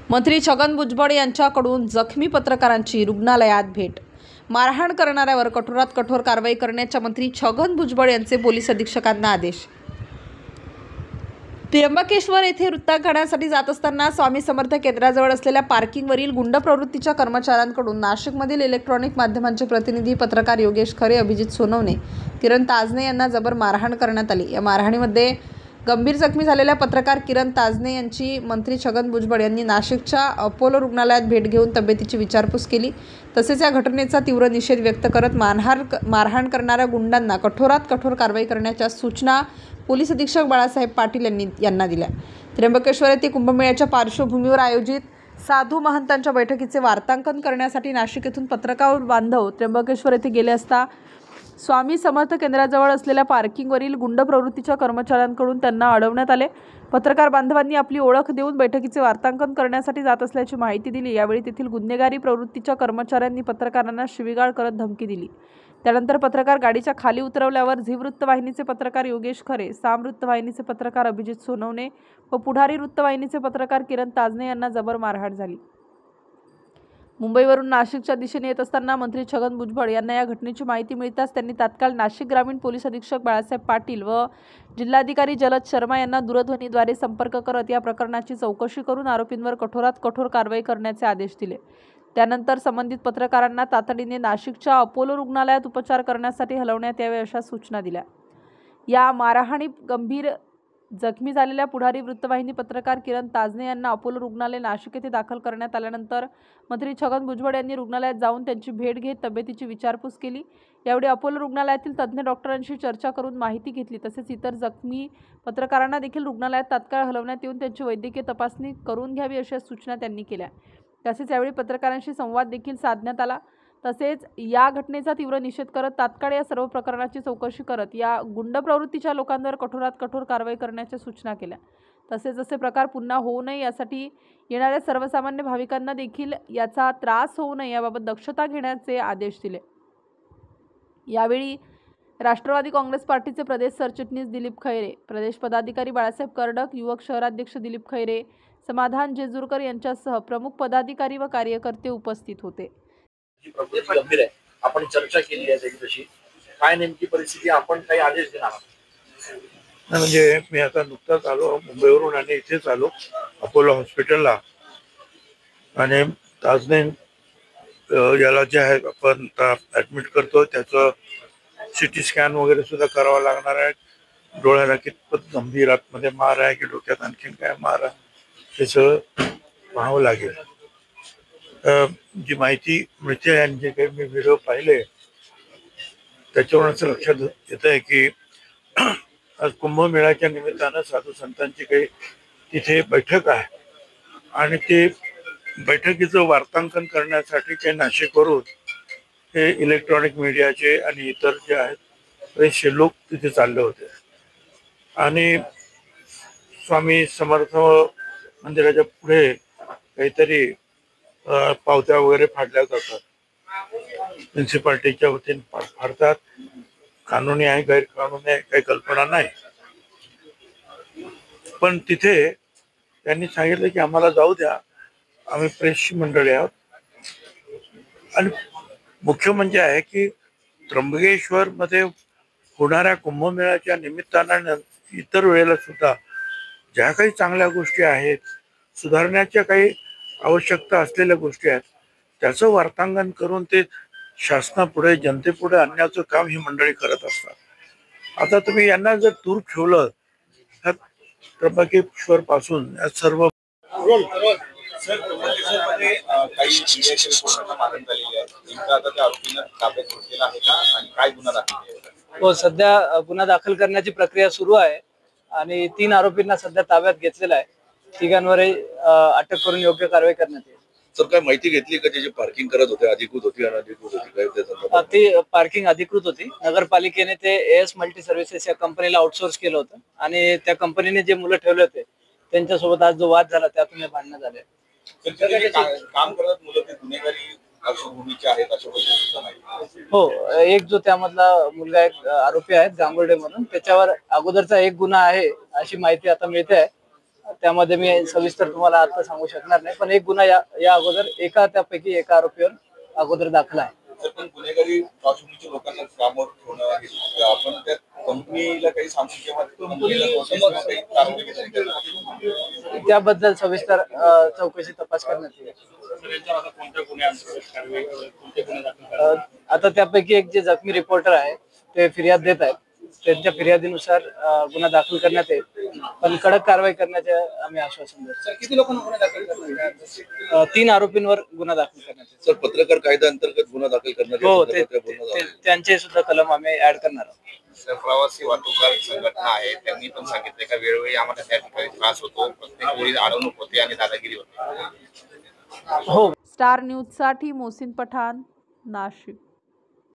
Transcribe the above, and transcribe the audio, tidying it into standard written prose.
मंत्री छगन भुजबळ यांच्याकडून जखमी पत्रकारांची रुग्णालयात भेट। मारहाण करणाऱ्यावर कठोरात कठोर कारवाई करण्याच्या मंत्री छगन भुजबळ यांचे पोलीस अधीक्षकांना आदेश। त्र्यंबकेश्वर येथे वृत्तांकनासाठी जात असताना स्वामी समर्थ केंद्राजवळ असलेल्या पार्किंगवरील गुंड प्रवृत्तीच्या कर्मचाऱ्यांकडून नाशिकमधील इलेक्ट्रॉनिक माध्यमांचे प्रतिनिधी पत्रकार योगेश खरे, अभिजित सोनवणे, किरण ताजने यांना जबर मारहाण करण्यात आली। या मारहाणीमध्ये गंभीर जखमी झालेल्या पत्रकार किरण ताजने यांची मंत्री छगन भुजबळ यांनी नाशिकच्या अपोलो रुग्णालयात भेट घेऊन तब्येतीची विचारपूस केली। तसेच या घटनेचा तीव्र निषेध व्यक्त करत मारहाण करणाऱ्या गुंडांना कठोरात कठोर कारवाई करण्याच्या सूचना पोलीस अधीक्षक बाळासाहेब पाटील यांना दिल्या। त्र्यंबकेश्वर येथे कुंभमेळ्याच्या पार्श्वभूमीवर आयोजित साधू महंतांच्या बैठकीचे वार्तांकन करण्यासाठी नाशिक येथून पत्रकार बांधव त्र्यंबकेश्वर येथे गेले असता स्वामी समर्थ केंद्राजवळ असलेल्या पार्किंगवरील गुंड प्रवृत्तीच्या कर्मचाऱ्यांकडून त्यांना अडवण्यात आले। पत्रकार बांधवांनी आपली ओळख देऊन बैठकीचे वार्तांकन करण्यासाठी जात असल्याची माहिती दिली। यावेळी तेथील गुन्हेगारी प्रवृत्तीच्या कर्मचाऱ्यांनी पत्रकारांना शिवीगाळ करत धमकी दिली। त्यानंतर पत्रकार गाडीच्या खाली उतरवल्यावर झी वृत्तवाहिनीचे पत्रकार योगेश खरे, साम वृत्तवाहिनीचे पत्रकार अभिजित सोनवणे व पुढारी वृत्तवाहिनीचे पत्रकार किरण ताजने यांना जबर मारहाण झाली। मुंबईवरून नाशिकच्या दिशेने येत असताना मंत्री छगन भुजबळ यांना या घटनेची माहिती मिळताच त्यांनी तात्काळ नाशिक ग्रामीण पोलीस अधीक्षक बाळासाहेब पाटील व जिल्हाधिकारी जलद शर्मा यांना दूरध्वनीद्वारे संपर्क करत या प्रकरणाची चौकशी करून आरोपींवर कठोरात कठोर कारवाई करण्याचे आदेश दिले। त्यानंतर संबंधित पत्रकारांना तातडीने नाशिकच्या अपोलो रुग्णालयात उपचार करण्यासाठी हलवण्यात यावे अशा सूचना दिल्या। या मारहाणीत गंभीर जखमी झालेल्या पुढारी वृत्तवाहिनी पत्रकार किरण ताजने यांना अपोलो रुग्णालय नाशिक येथे दाखल करण्यात आल्यानंतर मंत्री छगन भुजबळ यांनी रुग्णालयात जाऊन त्यांची भेट घेत तब्येतीची विचारपूस केली। यावेळी अपोलो रुग्णालयातील तज्ज्ञ डॉक्टरांशी चर्चा करून माहिती घेतली। तसेच इतर जखमी पत्रकारांना देखील रुग्णालयात तात्काळ हलवण्यात येऊन त्यांची वैद्यकीय तपासणी करून घ्यावी अशा सूचना त्यांनी केल्या। तसेच यावेळी पत्रकारांशी संवाद देखील साधण्यात आला। तसेच या घटनेचा तीव्र निषेध करत तात्काळ या सर्व प्रकरणाची चौकशी करत या गुंड प्रवृत्तीच्या लोकांवर कठोरात कठोर कारवाई करण्याच्या सूचना केल्या। तसेच असे प्रकार पुन्हा होऊ नये यासाठी येणाऱ्या सर्वसामान्य भाविकांना देखील याचा त्रास होऊ नये याबाबत दक्षता घेण्याचे आदेश दिले। यावेळी राष्ट्रवादी काँग्रेस पार्टीचे प्रदेश सरचिटणीस दिलीप खैरे, प्रदेश पदाधिकारी बाळासाहेब कर्डक, युवक शहराध्यक्ष दिलीप खैरे, समाधान जेजुरकर यांच्यासह प्रमुख पदाधिकारी व कार्यकर्ते उपस्थित होते। प्रकृती गंभीर आहे, आपण चर्चा केली आहे त्याची काय नेमकी परिस्थिती, आपण काही आदेश देणार? म्हणजे मी आता नुकताच आलो मुंबईवरून आणि इथेच आलो अपोलो हॉस्पिटलला आणि ताजने याला जे आहे आपण ऍडमिट करतो त्याचं सिटी स्कॅन वगैरे सुद्धा करावं लागणार आहे। डोळ्याला कितपत गंभीर आतमध्ये मार आहे की डोक्यात आणखीन काय मार आहे हे सगळं पाहावं लागेल। जी माहिती मिळते आणि जे काही मी व्हिडिओ पाहिले त्याच्यावरून असं लक्षात येत आहे की आज कुंभमेळ्याच्या निमित्तानं साधू संतांची काही तिथे बैठक आहे आणि ते बैठकीचं वार्तांकन करण्यासाठी काही नाशिकवरून हे इलेक्ट्रॉनिक मीडियाचे आणि इतर जे आहेत बरेचसे लोक तिथे चालले होते आणि स्वामी समर्थ मंदिराच्या पुढे काहीतरी पावत्या वगैरे फाडल्या जातात, म्युन्सिपाल्टीच्या वतीने फाडतात। कानूनी आहे गैरकानूनी आहे काही कल्पना नाही, पण तिथे त्यांनी सांगितलं की आम्हाला जाऊ द्या, आम्ही प्रेसची मंडळी आहोत। आणि मुख्य म्हणजे आहे की त्र्यंबकेश्वर मध्ये होणाऱ्या कुंभमेळ्याच्या निमित्तानं इतर वेळेला सुद्धा ज्या काही चांगल्या गोष्टी आहेत, सुधारण्याच्या काही आवश्यकता असलेल्या गोष्टी आहेत, त्याचं वार्तांकन करून ते शासनापुढे जनतेपुढे आणण्याचं काम ही मंडळी करत असतात। आता तुम्ही यांना जर दूर ठेवलं तर त्र्यंबकेश्वर पासून या सर्व हो, सध्या गुन्हा दाखल करण्याची प्रक्रिया सुरू आहे आणि 3 आरोपींना सध्या ताब्यात घेतलेला आहे। तिघांवरही अटक करून योग्य कारवाई करण्यात येईल। सर काय माहिती घेतली का त्याची पार्किंग करत होते, अधिकृत होती अनधिकृत होती काय त्याचा? ती पार्किंग अधिकृत होती। नगरपालिकेने ते एएस मल्टी सर्व्हिसेस या कंपनीला आउटसोर्स केलं होतं आणि त्या कंपनीने जे मुलं ठेवले होते त्यांच्यासोबत आज जो वाद झाला त्यातून हे भांडणं झाले। काम करत मुलं ते गुन्हेगारी पार्श्वभूमीचे आहेत अशा पद्धतीने? हो, एक जो त्यामधला मुलगा एक आरोपी आहे गांगुर्डे म्हणून, त्याच्यावर अगोदरचा एक गुन्हा आहे अशी माहिती आता मिळते आहे त्यामध्ये मी सविस्तर तुम्हाला आता सांगू शकणार नाही, पण एक गुन्हा या अगोदर त्यापैकी एका आरोपीवर अगोदर दाखल आहे. तर पण गुन्हेगारी पार्श्वभूमीच्या लोकांना कामावर ठेवणं हे आपण त्या कंपनीला काही सांगू किंवा कंपनीला काही कारवाई केली जाईल? त्याबद्दल सविस्तर चौकशी तपास करण्यात येईल. आता त्यापैकी एक जे जखमी रिपोर्टर आहे ते फिर्याद देत आहेत, त्यांच्या फिर्यादीनुसार गुन्हा दाखल करण्यात येईल, पण कडक कारवाई करण्याचे आम्ही आश्वासन देतो. किती लोकांना गुन्हा दाखल करणार? 3 आरोपींवर गुन्हा दाखल करण्यात येईल. सर, पत्रकार कायदा अंतर्गत गुन्हा दाखल करण्यात हो, येईल. त्यांचे सुद्धा कलम आम्ही ऍड करणार आहोत. सर, प्रवासी वाहतूकदार संघटना आहे, त्यांनी पण सांगितले का वेळोवेळी आम्हाला त्या ठिकाणी त्रास होतो, प्रत्येक वेळी अडवणूक होते आणि दादागिरी होते. हो. स्टार न्यूजसाठी मोहसिन पठाण, नाशिक.